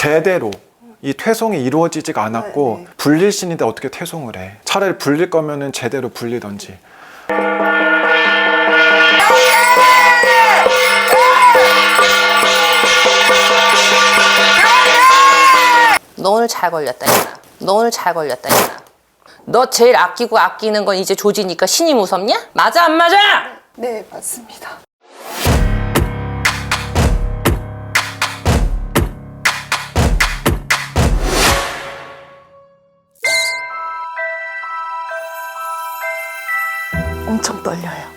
제대로 이 퇴송이 이루어지지가 않았고 네. 분릴신인데 어떻게 퇴송을 해? 차라리 분릴 거면은 제대로 분리던지. 너 오늘 잘 걸렸다 얘가. 너 오늘 잘 걸렸다 얘가. 너 제일 아끼고 아끼는 건 이제 조지니까 신이 무섭냐? 맞아 안 맞아? 네, 맞습니다. 엄청 떨려요.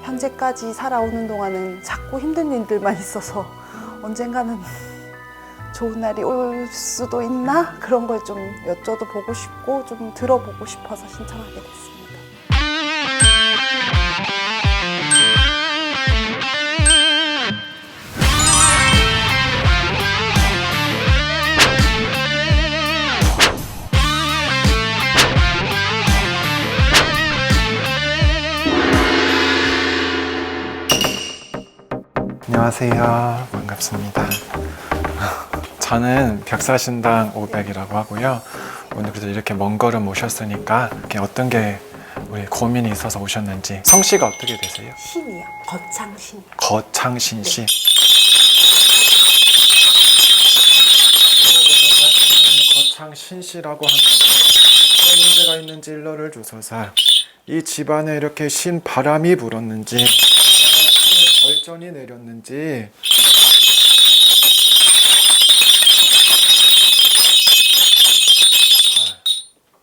현재까지 살아오는 동안은 자꾸 힘든 일들만 있어서 언젠가는 좋은 날이 올 수도 있나? 그런 걸 좀 여쭤도 보고 싶고 좀 들어보고 싶어서 신청하게 됐습니다. 안녕하세요. 반갑습니다. 저는 벽사신당 500이라고 하고요. 오늘 그래서 이렇게 먼 걸음 오셨으니까 이렇게 어떤 게 우리 고민이 있어서 오셨는지. 성씨가 어떻게 되세요? 신이요. 거창신. 거창신 씨. 거창신 씨라고 하는 어떤 문제가 있는지 일러를 주소서. 이 집안에 이렇게 신 바람이 불었는지 신의 결전이 내렸는지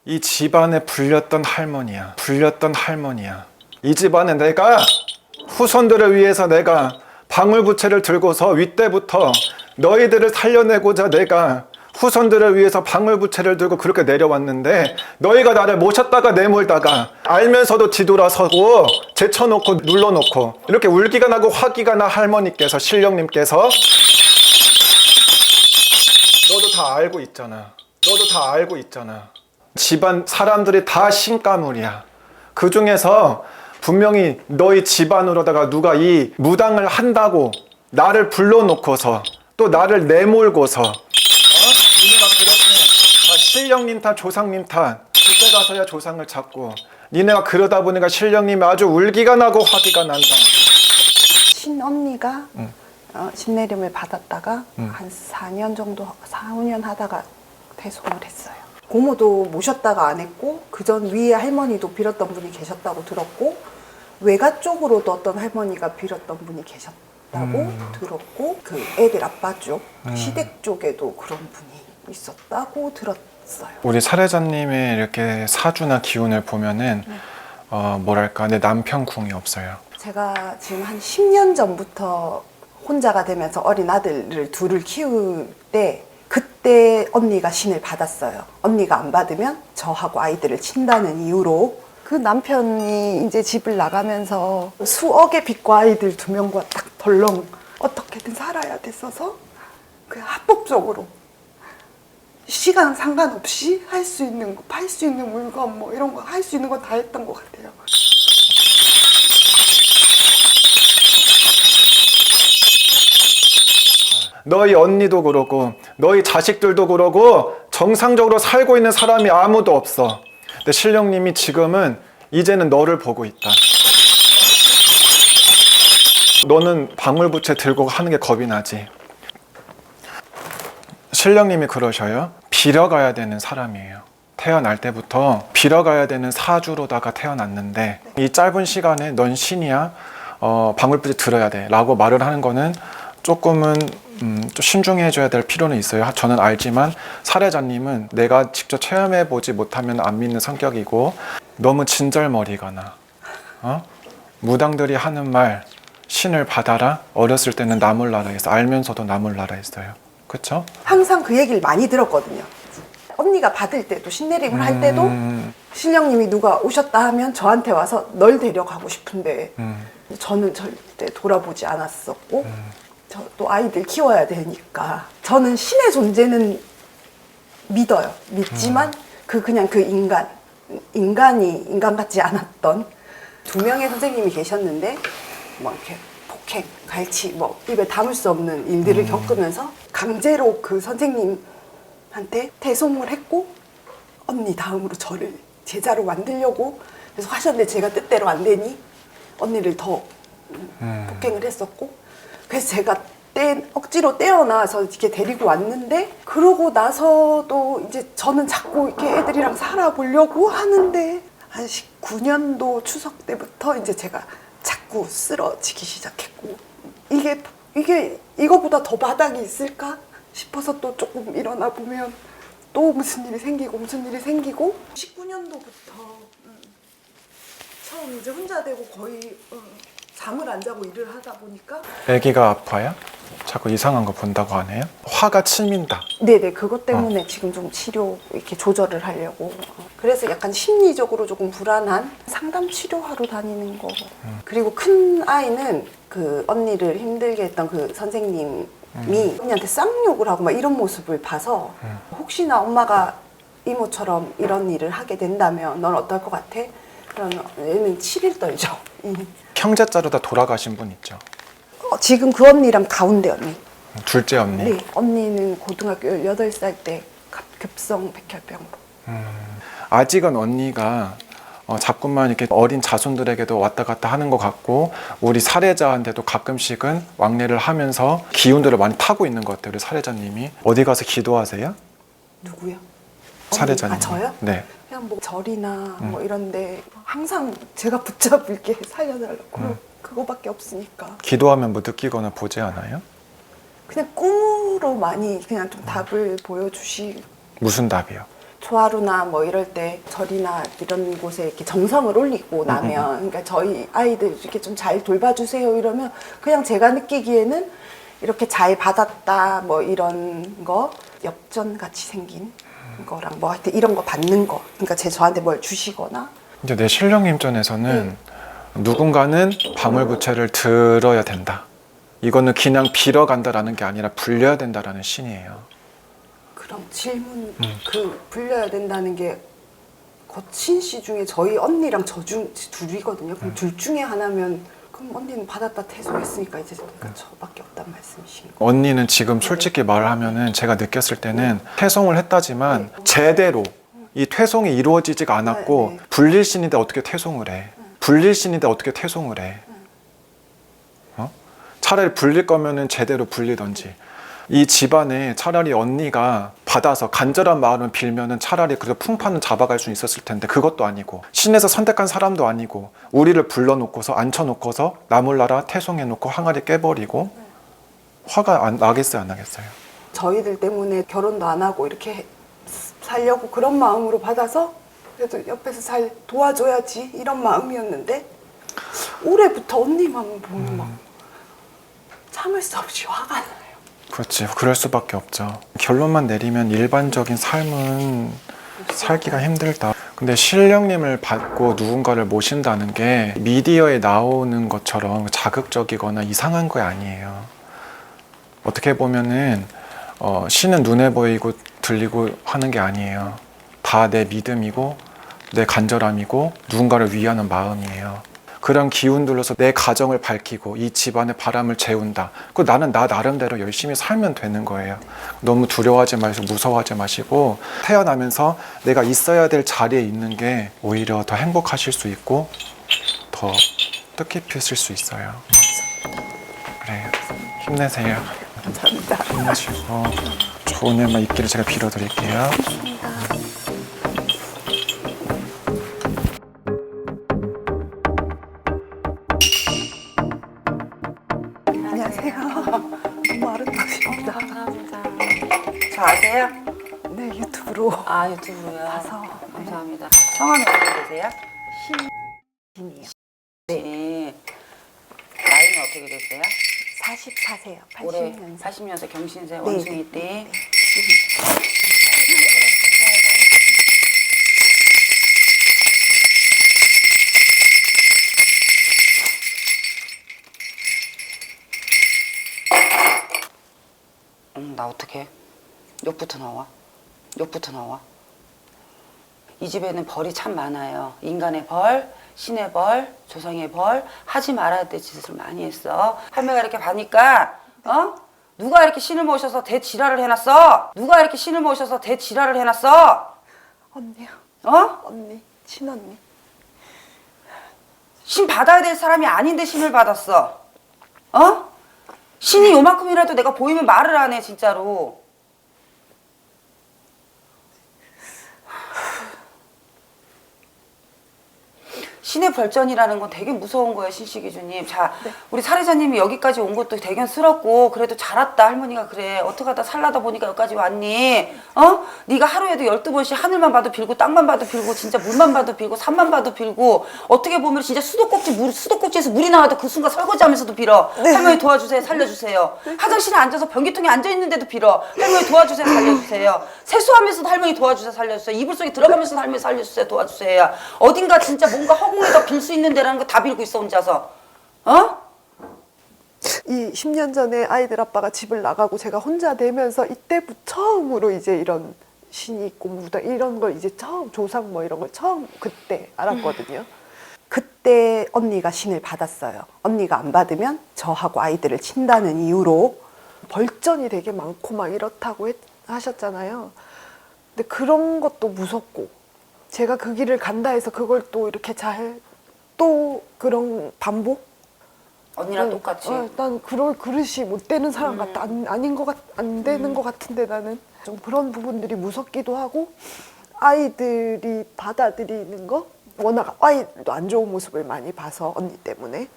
이 집안에 불렸던 할머니야. 이 집안에 내가 후손들을 위해서 내가 방울부채를 들고서 윗대부터 너희들을 살려내고자 내가 후손들을 위해서 방울부채를 들고 그렇게 내려왔는데 너희가 나를 모셨다가 내몰다가 알면서도 뒤돌아서고 제쳐놓고 눌러놓고 이렇게 울기가 나고 화기가 나 할머니께서 신령님께서 너도 다 알고 있잖아. 집안 사람들이 다 신가물이야. 그 중에서 분명히 너희 집안으로다가 누가 이 무당을 한다고 나를 불러놓고서 또 나를 내몰고서 니네가 그렇게 신령님 탓 조상님 탓 그때 가서야 조상을 찾고 니네가 그러다 보니까 신령님이 아주 울기가 나고 화기가 난다. 신언니가 신내림을 받았다가 한 4년 정도 4, 5년 하다가 퇴송을 했어요. 고모도 모셨다가 안 했고 그전 위에 할머니도 빌었던 분이 계셨다고 들었고 외가 쪽으로도 어떤 할머니가 빌었던 분이 계셨다고 들었고 그 애들 아빠 쪽 시댁 쪽에도 그런 분이 있었다고 들었어요. 우리 사례자님의 이렇게 사주나 기운을 보면은 뭐랄까 내 남편 궁이 없어요. 제가 지금 한 10년 전부터 혼자가 되면서 어린 아들을 둘을 키울 때 그때 언니가 신을 받았어요. 언니가 안 받으면 저하고 아이들을 친다는 이유로 그 남편이 이제 집을 나가면서 수억의 빚과 아이들 2명과 딱 덜렁 어떻게든 살아야 됐어서 그 합법적으로 시간 상관없이 할 수 있는 거, 팔 수 있는 물건 뭐 이런 거 할 수 있는 거 다 했던 것 같아요. 너희 언니도 그러고 너희 자식들도 그러고 정상적으로 살고 있는 사람이 아무도 없어. 근데 신령님이 지금은 이제는 너를 보고 있다. 너는 방울부채 들고 하는 게 겁이 나지. 신령님이 그러셔요. 빌어가야 되는 사람이에요. 태어날 때부터 빌어가야 되는 사주로다가 태어났는데 이 짧은 시간에 넌 신이야. 방울부채 들어야 돼 라고 말을 하는 거는 조금은 좀 신중해 줘야 될 필요는 있어요. 저는 알지만 사례자님은 내가 직접 체험해 보지 못하면 안 믿는 성격이고 너무 진절머리가 나. 무당들이 하는 말 신을 받아라. 어렸을 때는 나 몰라라 했어. 알면서도 나 몰라라 했어요. 그쵸? 항상 그 얘기를 많이 들었거든요. 언니가 받을 때도 신내림을 할 때도 신령님이 누가 오셨다 하면 저한테 와서 널 데려가고 싶은데 저는 절대 돌아보지 않았었고 또 아이들 키워야 되니까 저는 신의 존재는 믿어요. 믿지만 그냥 그 인간이 인간 같지 않았던 2명의 선생님이 계셨는데 뭐 이렇게 폭행, 갈치, 뭐 입에 담을 수 없는 일들을 겪으면서 강제로 그 선생님한테 퇴송을 했고 언니 다음으로 저를 제자로 만들려고 계속 하셨는데 제가 뜻대로 안 되니 언니를 더 폭행을 했었고 그래서 제가 억지로 떼어놔서 이렇게 데리고 왔는데 그러고 나서도 이제 저는 자꾸 이렇게 애들이랑 살아보려고 하는데 한 19년도 추석 때부터 이제 제가 자꾸 쓰러지기 시작했고 이게 이거보다 더 바닥이 있을까 싶어서 또 조금 일어나 보면 또 무슨 일이 생기고 19년도부터 처음 이제 혼자 되고 거의 잠을 안 자고 일을 하다 보니까 아기가 아파요? 자꾸 이상한 거 본다고 하네요? 화가 치민다. 네네 그것 때문에 지금 좀 치료 이렇게 조절을 하려고 그래서 약간 심리적으로 조금 불안한 상담 치료하러 다니는 거 그리고 큰 아이는 그 언니를 힘들게 했던 그 선생님이 언니한테 쌍욕을 하고 막 이런 모습을 봐서 혹시나 엄마가 이모처럼 이런 일을 하게 된다면 넌 어떨 것 같아? 그러면 얘는 7일 떨죠. 형제자로 다 돌아가신 분 있죠? 지금 그 언니랑 가운데 언니. 둘째 언니? 네, 언니는 고등학교 18살 때 급성 백혈병으로. 아직은 언니가 자꾸만 이렇게 어린 자손들에게도 왔다 갔다 하는 것 같고 우리 사례자한테도 가끔씩은 왕래를 하면서 기운들을 많이 타고 있는 것 같아요. 우리 사례자님이. 어디 가서 기도하세요? 누구요? 사례자님. 아 저요? 네. 그냥 뭐 절이나 뭐 이런데 항상 제가 붙잡을게 살려달라고 그거밖에 없으니까 기도하면 뭐 느끼거나 보지 않아요? 그냥 꿈으로 많이 그냥 좀 답을 보여주시. 무슨 답이요? 초하루나 뭐 이럴 때 절이나 이런 곳에 이렇게 정성을 올리고 나면 그러니까 저희 아이들 이렇게 좀 잘 돌봐주세요 이러면 그냥 제가 느끼기에는 이렇게 잘 받았다 뭐 이런 거 엽전 같이 생긴 거랑 뭐 하여튼 이런 거 받는 거 그러니까 저한테 뭘 주시거나 이제 내 신령 입장에서는 누군가는 방울부채를 들어야 된다. 이거는 그냥 빌어간다라는 게 아니라 불려야 된다라는 신이에요. 그럼 질문 그 불려야 된다는 게 거친 씨 중에 저희 언니랑 저 중 둘이거든요. 그럼 둘 중에 하나면 그럼 언니는 받았다 퇴소했으니까 이제 그러니까 저밖에 없단 말씀이신 거. 언니는 지금 솔직히 말하면은 제가 느꼈을 때는 퇴송을 했다지만 제대로 이 퇴송이 이루어지지가 않았고 네. 불릴신인데 어떻게 퇴송을 해? 불릴신인데 어떻게 퇴송을 해? 차라리 불릴 거면은 제대로 불리던지. 이 집안에 차라리 언니가 받아서 간절한 마음을 빌면은 차라리 그래도 풍파는 잡아갈 수 있었을 텐데 그것도 아니고 신에서 선택한 사람도 아니고 우리를 불러놓고서 앉혀놓고서 나몰라라 퇴송해놓고 항아리 깨버리고 화가 나겠어요 안 나겠어요? 저희들 때문에 결혼도 안 하고 이렇게 살려고 그런 마음으로 받아서 그래도 옆에서 잘 도와줘야지 이런 마음이었는데 올해부터 언니만 보면 막 참을 수 없이 화가 나요. 그렇지 그럴 수밖에 없죠. 결론만 내리면 일반적인 삶은 살기가 힘들다. 근데 신령님을 받고 누군가를 모신다는 게 미디어에 나오는 것처럼 자극적이거나 이상한 거 아니에요. 어떻게 보면은 신은 눈에 보이고 들리고 하는 게 아니에요. 다 내 믿음이고 내 간절함이고 누군가를 위하는 마음이에요. 그런 기운들로서 내 가정을 밝히고 이 집안의 바람을 재운다. 그 나는 나 나름대로 열심히 살면 되는 거예요. 너무 두려워하지 마시고 무서워하지 마시고 태어나면서 내가 있어야 될 자리에 있는 게 오히려 더 행복하실 수 있고 더 뜻깊으실 수 있어요. 그래요. 힘내세요. 감사합니다. 힘내시고 좋은 일만 있기를 제가 빌어드릴게요. 안녕하세요. 너무 아름다우십니다. 감사합니다. 저 아세요? 네 유튜브로 아 유튜브요. 봐서 감사합니다. 성함이 어떻게 되세요? 신이요. 네. 나이는 어떻게 되세요? 44세요. 올해 80년생. 80년생 경신세 네, 원숭이 때. 네. 나 어떡해? 욕부터 나와. 욕부터 나와. 이 집에는 벌이 참 많아요. 인간의 벌, 신의 벌, 조상의 벌, 하지 말아야 될 짓을 많이 했어. 할머니가 이렇게 봐니까 누가 이렇게 신을 모셔서 대지랄을 해놨어? 누가 이렇게 신을 모셔서 대지랄을 해놨어? 언니요. 어? 언니, 친언니. 신 받아야 될 사람이 아닌데 신을 받았어. 어? 신이 요만큼이라도 내가 보이면 말을 안 해, 진짜로. 신의 벌전이라는 건 되게 무서운 거예요, 신씨기주님. 자, 우리 사례자님이 여기까지 온 것도 대견스럽고 그래도 잘 왔다, 할머니가 그래. 어떻게 하다 살라다 보니까 여기까지 왔니? 네가 하루에도 12번씩 하늘만 봐도 빌고 땅만 봐도 빌고 진짜 물만 봐도 빌고 산만 봐도 빌고 어떻게 보면 진짜 수도꼭지에서 물이 나와도 그 순간 설거지하면서도 빌어. 할머니 도와주세요, 살려주세요. 화장실에 앉아서 변기통에 앉아있는데도 빌어. 할머니 도와주세요, 살려주세요. 세수하면서도 할머니 도와주세요, 살려주세요. 이불 속에 들어가면서도 할머니 살려주세요, 도와주세요. 어딘가 진짜 뭔가 허공에다 빌 수 있는 데라는 거 다 빌고 있어, 혼자서. 이 10년 전에 아이들 아빠가 집을 나가고 제가 혼자 되면서 이때부터 처음으로 이제 이런 신이 있고 무당 이런 걸 이제 처음 조상 뭐 이런 걸 처음 그때 알았거든요. 그때 언니가 신을 받았어요. 언니가 안 받으면 저하고 아이들을 친다는 이유로 벌전이 되게 많고 막 이렇다고 하셨잖아요. 근데 그런 것도 무섭고 제가 그 길을 간다 해서 그걸 또 이렇게 잘 또 그런 반복? 언니랑 똑같이. 난 그럴 그릇이 못 되는 사람 같다. 안 되는 것 같은데 나는 좀 그런 부분들이 무섭기도 하고 아이들이 받아들이는 거 워낙 아이도 안 좋은 모습을 많이 봐서 언니 때문에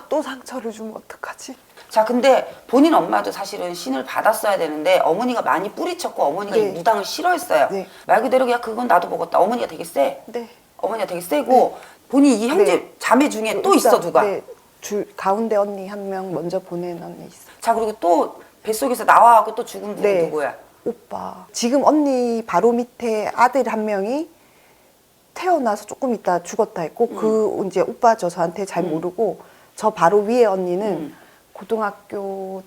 또 상처를 주면 어떡하지? 자, 근데 본인 엄마도 사실은 신을 받았어야 되는데 어머니가 많이 뿌리쳤고 어머니가 이 네. 무당을 싫어했어요. 네. 말 그대로 야 그건 나도 먹었다. 어머니가 되게 세. 네. 어머니가 되게 세고 본인 이 형제 네. 자매 중에 또 있어 누가. 네. 가운데 언니 한 명 먼저 보낸 언니 있어. 자, 그리고 또 뱃속에서 나와갖고 또 죽은 분이 네. 누구야? 오빠. 지금 언니 바로 밑에 아들 한 명이 태어나서 조금 있다 죽었다 했고 그 이제 오빠 저한테 잘 모르고 저 바로 위에 언니는 고등학교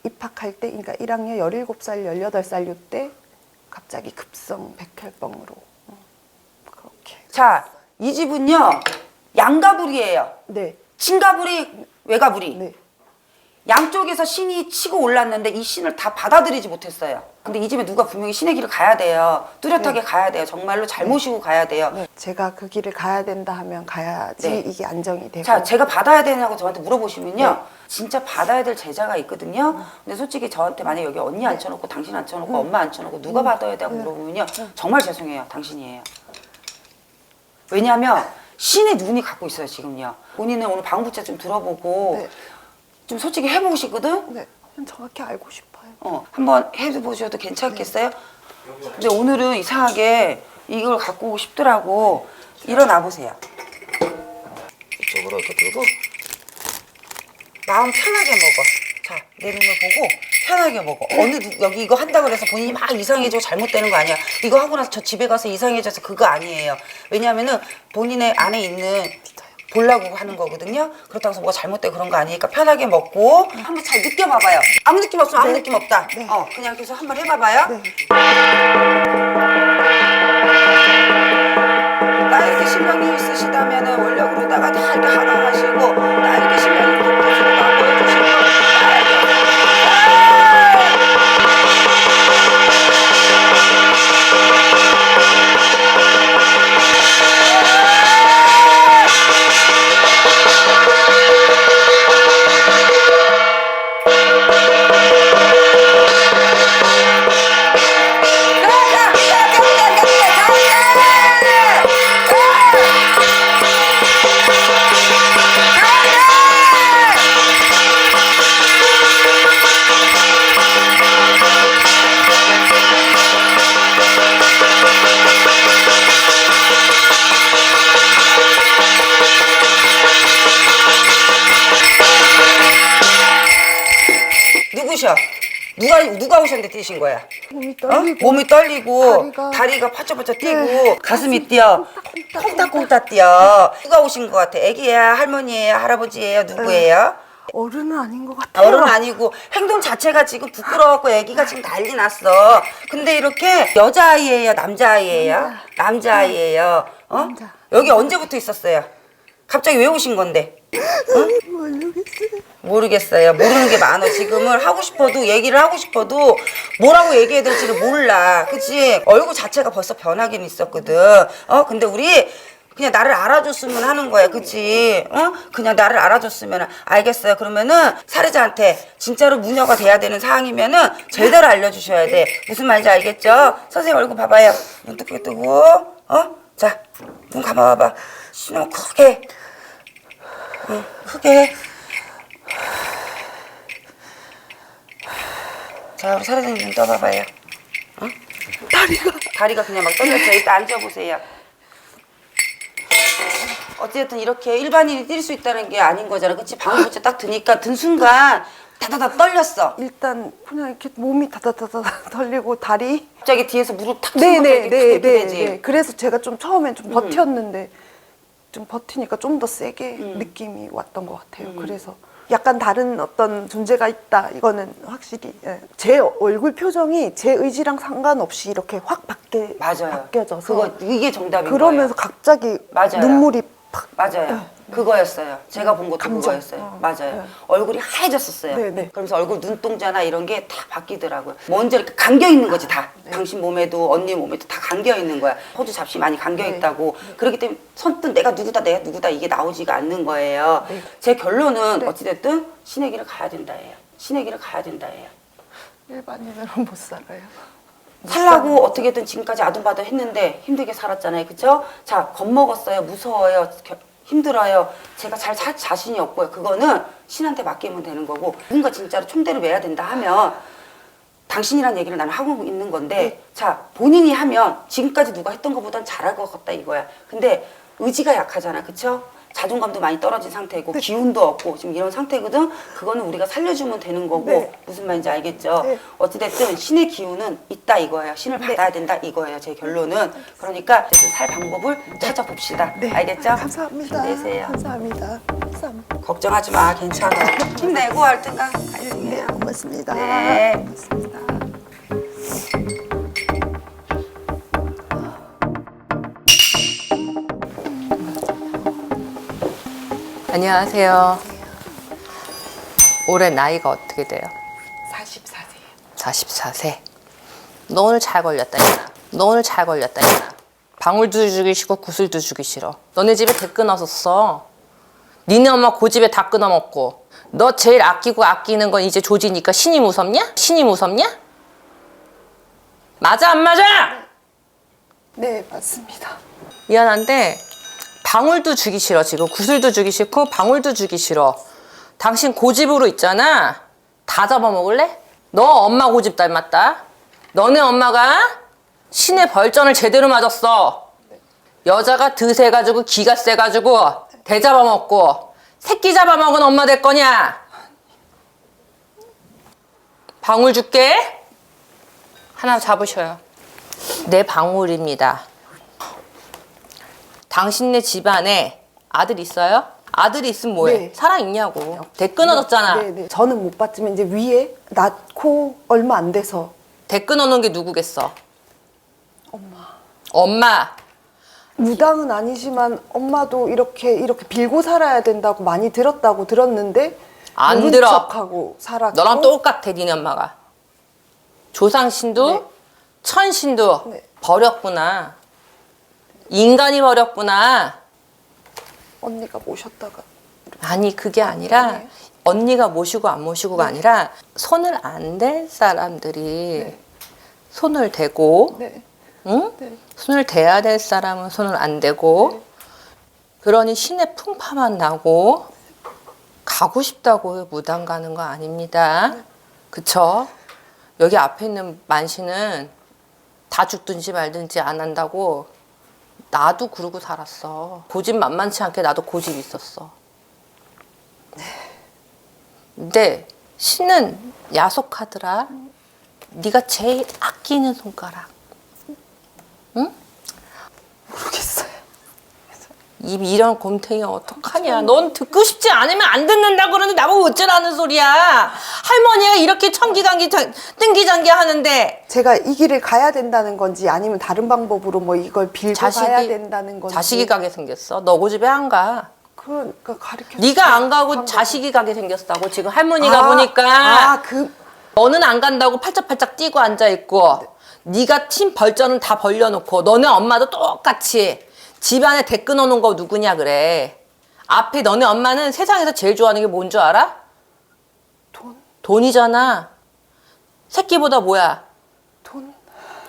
입학할 때 그러니까 1학년 17살, 18살 요때 갑자기 급성 백혈병으로 그렇게. 자, 이 집은요 양가불이에요. 네. 친가불이, 외가불이. 네. 양쪽에서 신이 치고 올랐는데 이 신을 다 받아들이지 못했어요. 근데 이 집에 누가 분명히 신의 길을 가야 돼요. 뚜렷하게 가야 돼요. 정말로 잘 모시고 가야 돼요. 네. 제가 그 길을 가야 된다 하면 가야지 네. 이게 안정이 되고. 자, 제가 받아야 되냐고 저한테 물어보시면요. 네. 진짜 받아야 될 제자가 있거든요. 근데 솔직히 저한테 만약에 여기 언니 앉혀놓고 당신 앉혀놓고 엄마 앉혀놓고 누가 받아야 되냐고 물어보면요. 정말 죄송해요. 당신이에요. 왜냐하면 신의 눈이 갖고 있어요, 지금요. 본인은 오늘 방부제 좀 들어보고 네. 좀 솔직히 해보고 싶거든? 네. 정확히 알고 싶어요. 한번 해보셔도 괜찮겠어요? 근데 오늘은 이상하게 이걸 갖고 오고 싶더라고. 일어나 보세요. 이쪽으로 이렇게 들고 마음 편하게 먹어. 자, 내 눈을 보고 편하게 먹어. 여기 이거 한다고 해서 본인이 막 이상해지고 잘못되는 거 아니야. 이거 하고 나서 저 집에 가서 이상해져서 그거 아니에요. 왜냐하면은 본인의 안에 있는 보려고 하는 거거든요. 그렇다고 해서 뭐가 잘못되고 그런 거 아니니까 편하게 먹고 한번 잘 느껴봐봐요. 아무 느낌 없으면 아무 네. 느낌 없다. 네. 그냥 계속 한번 해봐봐요. 네. 나 이렇게 신명이 있으시다면은 원력으로다가 다 이렇게 하강하시고 나 이렇게 신명이 있으시다 보여주시고 누구셔? 누가 오셨는데 뛰신 거야? 몸이 떨리고. 몸이 떨리고 다리가- 다리가 퍼쩍퍼쩍 뛰고 네. 가슴이 뛰어 콩닥콩닥 뛰어. 누가 오신 것 같아? 애기야, 할머니예요, 할아버지예요, 누구예요? 어른은 아닌 것 같아요. 어른 아니고 행동 자체가 지금 부끄러워갖고 애기가 지금 난리 났어. 근데 이렇게 여자아이예요, 남자아이예요? 남자아이예요. 어? 남자. 여기 언제부터 있었어요? 갑자기 왜 오신 건데? 모르겠어요. 모르겠어요. 모르는 게 많아. 지금은 하고 싶어도 얘기를 하고 싶어도 뭐라고 얘기해야 될지를 몰라. 그치? 얼굴 자체가 벌써 변하긴 있었거든. 근데 우리 그냥 나를 알아줬으면 하는 거야. 그치? 그냥 나를 알아줬으면. 알겠어요. 그러면은 사례자한테 진짜로 무녀가 돼야 되는 상황이면은 제대로 알려주셔야 돼. 무슨 말인지 알겠죠? 선생님 얼굴 봐봐요. 눈 뜨게 뜨고. 자, 눈 감아봐봐. 신호 크게. 크게 해. 자, 우리 사례자님 눈 떠봐봐요. 다리가 그냥 막 떨렸어요. 일단 앉아보세요. 어쨌든 이렇게 일반인이 뛸 수 있다는 게 아닌 거잖아. 그치? 방울부채 딱 드니까 든 순간 다다다 떨렸어. 일단 그냥 이렇게 몸이 다다다다 덜리고 다리. 갑자기 뒤에서 무릎 탁 치는 것도 이렇게 되지. 네. 그래서 제가 좀 처음엔 좀 버텼는데 좀 버티니까 좀 더 세게 느낌이 왔던 것 같아요. 그래서 약간 다른 어떤 존재가 있다. 이거는 확실히 제 얼굴 표정이 제 의지랑 상관없이 이렇게 확 맞아요. 바뀌어져서 그거 이게 정답인 그러면서 거예요. 갑자기 맞아요. 눈물이 팍. 맞아요. 그거였어요. 제가 본 것도 감정. 그거였어요. 맞아요. 네. 얼굴이 하얘졌었어요. 네. 그러면서 얼굴 눈동자나 이런 게 다 바뀌더라고요. 먼저 이렇게 감겨 있는 거지 다. 당신 몸에도 언니 몸에도 다 감겨 있는 거야. 호주 잡시 많이 감겨 있다고. 그렇기 때문에 선뜻 내가 누구다 이게 나오지가 않는 거예요. 제 결론은 어찌됐든 신의 길을 가야 된다예요. 신의 길을 가야 된다예요. 일반인으로 못 살아요. 살라고 어떻게든 지금까지 아둥바둥 했는데 힘들게 살았잖아요. 그쵸? 자, 겁먹었어요. 무서워요. 힘들어요. 제가 잘 자신이 없고요. 그거는 신한테 맡기면 되는 거고 누군가 진짜로 총대를 매야 된다 하면 당신이란 얘기를 나는 하고 있는 건데 자, 본인이 하면 지금까지 누가 했던 것보단 잘할 것 같다 이거야. 근데 의지가 약하잖아. 그쵸? 자존감도 많이 떨어진 상태고 기운도 없고 지금 이런 상태거든. 그거는 우리가 살려주면 되는 거고 무슨 말인지 알겠죠? 어찌됐든 신의 기운은 있다 이거예요. 신을 받아야 된다 이거예요. 제 결론은. 그러니까 어쨌든 살 방법을 찾아봅시다. 알겠죠? 감사합니다. 힘내세요. 감사합니다. 걱정하지 마. 괜찮아. 힘내고 할 때가 네, 고맙습니다. 네. 고맙습니다. 안녕하세요. 올해 나이가 어떻게 돼요? 44세요. 44세. 너 오늘 잘 걸렸다, 얘가. 너 오늘 잘 걸렸다, 얘가. 방울도 주기 싫고 구슬도 주기 싫어. 너네 집에 대 끊어섰어. 니네 엄마 고집에 다 끊어먹고. 너 제일 아끼고 아끼는 건 이제 조지니까 신이 무섭냐? 신이 무섭냐? 맞아, 안 맞아? 네, 맞습니다. 미안한데 방울도 주기 싫어. 지금 구슬도 주기 싫고 방울도 주기 싫어. 당신 고집으로 있잖아. 다 잡아먹을래? 너 엄마 고집 닮았다. 너네 엄마가 신의 벌전을 제대로 맞았어. 여자가 드세가지고 기가 세가지고 대 잡아먹고 새끼 잡아먹은 엄마 될 거냐? 방울 줄게. 하나 잡으셔요. 내 방울입니다. 당신네 집안에 아들 있어요? 아들이 있으면 뭐해? 네. 살아있냐고. 대 끊어졌잖아. 네. 저는 못 봤지만 이제 위에 낳고 얼마 안 돼서 대 끊어놓은 게 누구겠어? 엄마. 무당은 아니지만 엄마도 이렇게 빌고 살아야 된다고 많이 들었다고 들었는데 안 모른 들어. 척하고 살았고 너랑 똑같아, 니네 엄마가. 조상신도 네. 천신도 네. 버렸구나. 인간이 버렸구나. 언니가 모셨다가 아니, 그게 아니라 네. 언니가 모시고 안 모시고가 아니라 손을 안 댈 사람들이 손을 대고 네. 응? 네. 손을 대야 될 사람은 손을 안 대고 그러니 신의 풍파만 나고 가고 싶다고 무당 가는 거 아닙니다. 그쵸? 여기 앞에 있는 만신은 다 죽든지 말든지 안 한다고 나도 그러고 살았어. 고집 만만치 않게 나도 고집 있었어. 근데 신은 야속하더라. 네가 제일 아끼는 손가락. 응? 모르겠어요. 이런 곰탱이 어떡하냐. 넌 듣고 싶지 않으면 안 듣는다 그러는데 나보고 어쩌라는 소리야. 할머니가 이렇게 천기간기 뜬기장기 하는데 제가 이 길을 가야 된다는 건지 아니면 다른 방법으로 뭐 이걸 빌고 가야 된다는 건지. 자식이 가게 생겼어. 너 고집에 안 가. 그러니까 가르쳐. 네가 안 가고 자식이 가게 생겼다고. 지금 할머니가 보니까 너는 안 간다고 팔짝팔짝 뛰고 앉아있고 네가 팀 벌전은 다 벌려놓고 너네 엄마도 똑같이 집안에 대 끊어놓은 거 누구냐 그래. 앞에 너네 엄마는 세상에서 제일 좋아하는 게 뭔 줄 알아? 돈이잖아. 새끼보다 뭐야?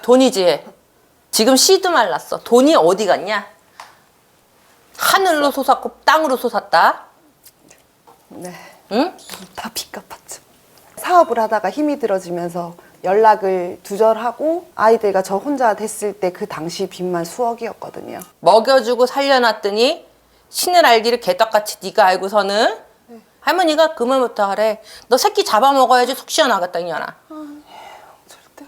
돈이지. 지금 씨도 말랐어. 돈이 어디 갔냐? 하늘로 솟았고 땅으로 솟았다. 네. 응? 다 빚 갚았죠. 사업을 하다가 힘이 들어지면서 연락을 두절하고 아이들과 저 혼자 됐을 때 그 당시 빚만 수억이었거든요. 먹여주고 살려놨더니 신을 알기를 개떡같이 네가 알고서는 할머니가 그만부터 하래. 너 새끼 잡아먹어야지 속 시원하겠다 이년아. 절대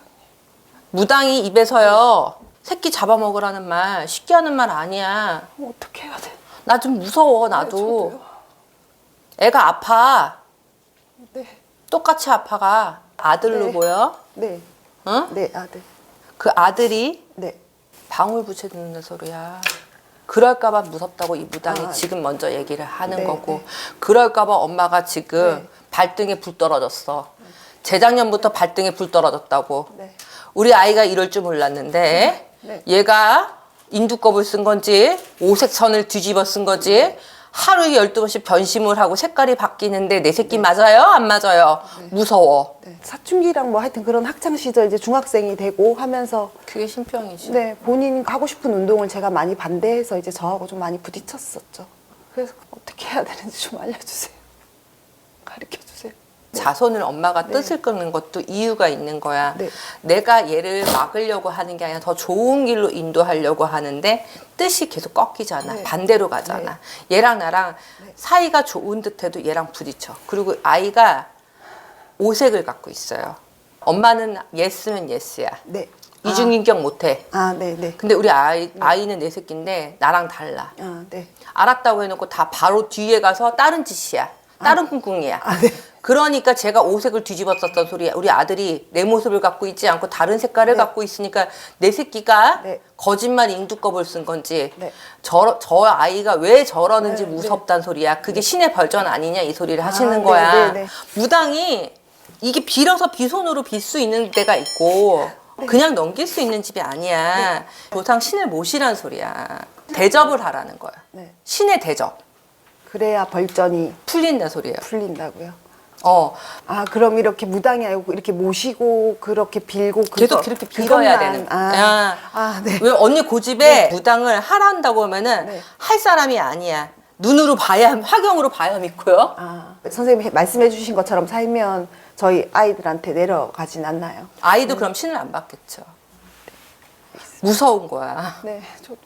무당이 입에서요. 새끼 잡아먹으라는 말 쉽게 하는 말 아니야. 어떻게 해야 돼? 나 좀 무서워 나도. 저도요. 애가 아파. 네. 똑같이 아파가. 아들로 네. 보여? 네. 응? 네, 아들. 그 아들이 네. 방울 붙여드는 소리야. 그럴까봐 무섭다고 이 무당이 아, 지금 먼저 얘기를 하는 네, 거고 네. 그럴까봐 엄마가 지금 네. 발등에 불 떨어졌어. 재작년부터 발등에 불 떨어졌다고. 네. 우리 아이가 이럴 줄 몰랐는데 네. 얘가 인두껍을 쓴 건지 오색선을 뒤집어 쓴 건지 하루에 12번씩 변심을 하고 색깔이 바뀌는데 내 새끼 맞아요? 안 맞아요? 무서워. 네. 사춘기랑 뭐 하여튼 그런 학창 시절 이제 중학생이 되고 하면서 그게 신병이지. 네, 본인 하고 싶은 운동을 제가 많이 반대해서 이제 저하고 좀 많이 부딪혔었죠. 그래서 어떻게 해야 되는지 좀 알려주세요. 가르쳐 주세요. 자손을 엄마가 뜻을 끊는 것도 이유가 있는 거야. 네. 내가 얘를 막으려고 하는 게 아니라 더 좋은 길로 인도하려고 하는데 뜻이 계속 꺾이잖아. 네. 반대로 가잖아. 얘랑 나랑 사이가 좋은 듯해도 얘랑 부딪혀. 그리고 아이가 오색을 갖고 있어요. 엄마는 예스면 예스야. 네. 이중인격 못해. 아, 네, 네. 근데 우리 아이는 내 새끼인데 나랑 달라. 아, 네. 알았다고 해놓고 다 바로 뒤에 가서 다른 짓이야. 다른 꿍꿍이야. 아, 네. 그러니까 제가 오색을 뒤집었었던 소리야. 우리 아들이 내 모습을 갖고 있지 않고 다른 색깔을 네. 갖고 있으니까 내 새끼가 네. 거짓말 인두껍을 쓴 건지 네. 저 아이가 왜 저러는지 네, 무섭단 소리야. 그게 신의 벌전 아니냐 이 소리를 하시는 네, 거야. 네, 네. 무당이 이게 빌어서 비손으로 빌 수 있는 데가 있고 그냥 넘길 수 있는 집이 아니야. 조상 신을 모시란 소리야. 대접을 하라는 거야. 네. 신의 대접. 그래야 벌전이 풀린다 소리예요. 풀린다고요. 아, 그럼 이렇게 무당이 아니고 이렇게 모시고 그렇게 빌고 계속 그렇게 빌어야 그것만, 되는 거야. 네. 왜 언니 고집에 무당을 하란다고 하면은 네. 할 사람이 아니야. 눈으로 봐야, 화경으로 봐야 믿고요. 선생님이 말씀해 주신 것처럼 살면 저희 아이들한테 내려가진 않나요? 아이도 그럼 신을 안 받겠죠. 무서운 거야. 네, 저도.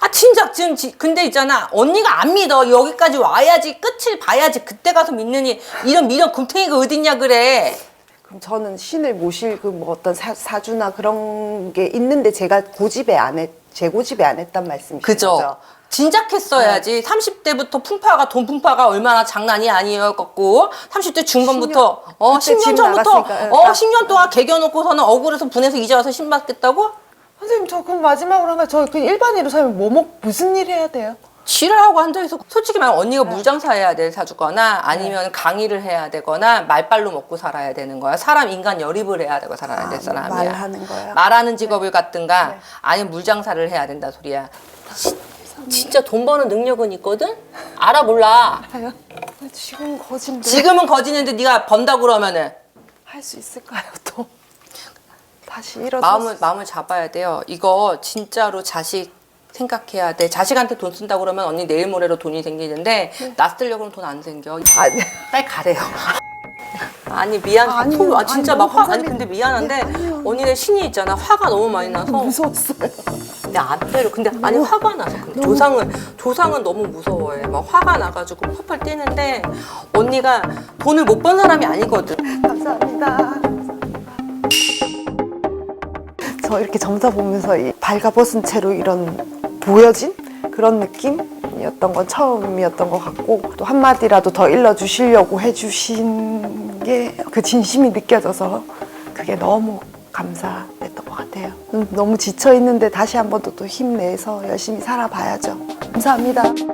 아, 진짜 지금 근데 있잖아. 언니가 안 믿어. 여기까지 와야지 끝을 봐야지 그때 가서 믿느니 이런 미련 굼탱이가 어딨냐 그래. 그럼 저는 신을 모실 그 뭐 어떤 사주나 그런 게 있는데 제가 제 고집에 안 했단 말씀이신 그죠? 거죠? 진작했어야지. 30대부터 돈 풍파가 얼마나 장난이 아니었고 30대 중반부터 10년 전부터 나갔으니까, 10년 동안 개겨놓고서는 억울해서 분해서 이제 와서 신 받겠다고? 선생님 저 그럼 마지막으로 한 가지 저 그냥 일반인으로 살면 무슨 일 해야 돼요? 지랄하고 앉아있어. 솔직히 말하면 언니가 물장사 해야 될 사주거나 아니면 강의를 해야 되거나 말빨로 먹고 살아야 되는 거야. 사람 인간 열입을 해야 되고 살아야 될 사람이야. 말하는 거야. 말하는 직업을 갖든가 아니면 물장사를 해야 된다 소리야. 진짜 돈 버는 능력은 있거든? 알아 몰라. 알아요? 지금 거진데 지금은 거지는데 네가 번다고 그러면은 할 수 있을까요 또? 다시 일어서 마음을 잡아야 돼요. 이거 진짜로 자식 생각해야 돼. 자식한테 돈 쓴다고 그러면 언니 내일 모레로 돈이 생기는데 나 쓰려고 하면 돈 안 생겨. 네. 빨리 가래요. 아니 미안. 아니요. 진짜 아니, 막 너무 아니 감사합니다. 근데 미안한데 네, 아니요. 언니네 신이 있잖아. 화가 너무 많이 나서 무서웠어요. 근데 안 때려. 근데 아니 화가 나서 그래. 조상은 너무 무서워해. 막 화가 나가지고 펄펄 뛰는데 언니가 돈을 못 번 사람이 아니거든. 감사합니다. 저 이렇게 점사 보면서 이 발가벗은 채로 이런 보여진 그런 느낌? 말씀이었던 건 처음이었던 것 같고 또 한마디라도 더 일러주시려고 해주신 게 그 진심이 느껴져서 그게 너무 감사했던 것 같아요. 너무 지쳐있는데 다시 한 번 또 힘내서 열심히 살아봐야죠. 감사합니다.